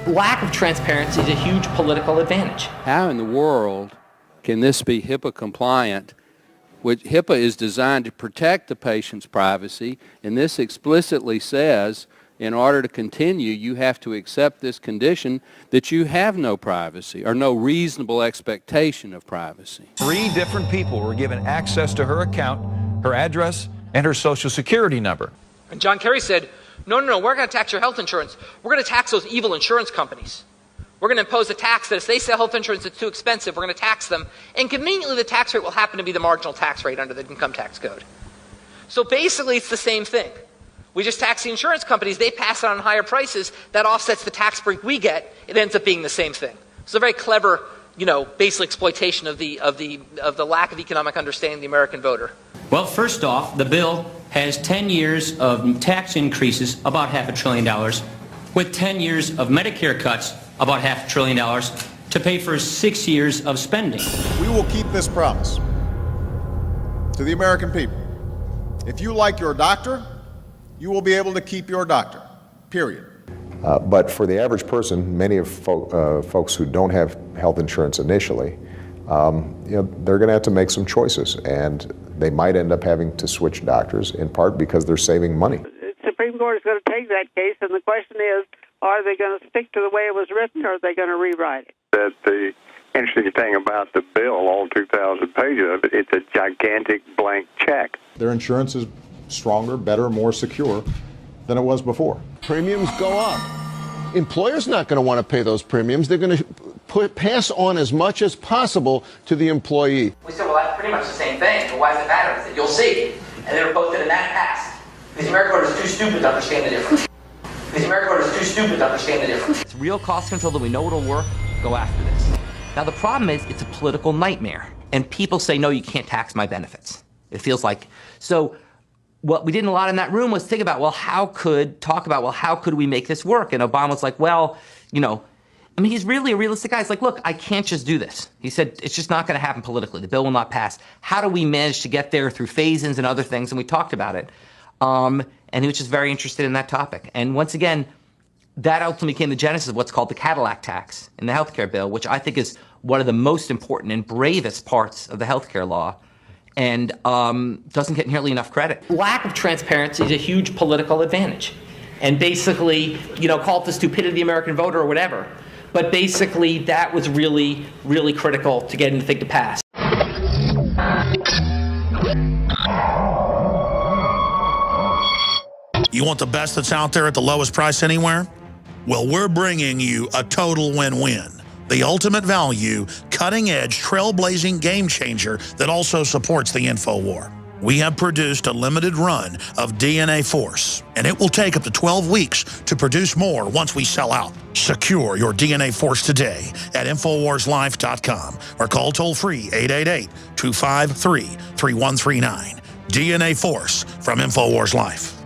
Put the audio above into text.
lack of transparency is a huge political advantage. How in the world can this be HIPAA compliant? Which HIPAA is designed to protect the patient's privacy, and this explicitly says in order to continue, you have to accept this condition that you have no privacy or no reasonable expectation of privacy. 3 different people were given access to her account, her address, and her Social Security number. And John Kerry said, no, we're going to tax your health insurance. We're going to tax those evil insurance companies. We're going to impose a tax that if they sell health insurance that's too expensive, we're going to tax them. And conveniently, the tax rate will happen to be the marginal tax rate under the income tax code. So basically, it's the same thing. We just tax the insurance companies. They pass it on higher prices. That offsets the tax break we get. It ends up being the same thing. It's a very clever, basically exploitation of the lack of economic understanding of the American voter. Well, first off, the bill has 10 years of tax increases, about $500 billion, with 10 years of Medicare cuts, about $500 billion, to pay for 6 years of spending. We will keep this promise to the American people. If you like your doctor, you will be able to keep your doctor, period. But for the average person, many of folks who don't have health insurance initially, they're going to have to make some choices, and they might end up having to switch doctors, in part because they're saving money. The Supreme Court is going to take that case, and the question is, are they going to stick to the way it was written, or are they going to rewrite it? That the interesting thing about the bill, all 2,000 pages of it, it's a gigantic blank check. Their insurance is stronger, better, more secure than it was before. Premiums go up. Employers not going to want to pay those premiums. They're going to pass on as much as possible to the employee. We said, well, that's pretty much the same thing. But why does it matter? I said, you'll see. And they were both in that passed. Because the American voter is too stupid to understand the difference. It's real cost control that we know it'll work. Go after this. Now, the problem is it's a political nightmare. And people say, no, you can't tax my benefits. It feels like. So what we did a lot in that room was think about, how could we make this work? And Obama was like, he's really a realistic guy. He's like, look, I can't just do this. He said, it's just not going to happen politically. The bill will not pass. How do we manage to get there through phase-ins and other things? And we talked about it. And he was just very interested in that topic. And once again, that ultimately became the genesis of what's called the Cadillac tax in the healthcare bill, which I think is one of the most important and bravest parts of the healthcare law, and doesn't get nearly enough credit. Lack of transparency is a huge political advantage. And basically, call it the stupidity of the American voter or whatever. But basically, that was really, really critical to getting the thing to pass. You want the best that's out there at the lowest price anywhere? Well, we're bringing you a total win-win. The ultimate value, cutting-edge, trailblazing game changer that also supports the InfoWar. We have produced a limited run of DNA Force, and it will take up to 12 weeks to produce more once we sell out. Secure your DNA Force today at InfoWarsLife.com or call toll-free 888-253-3139. DNA Force from InfoWars Life.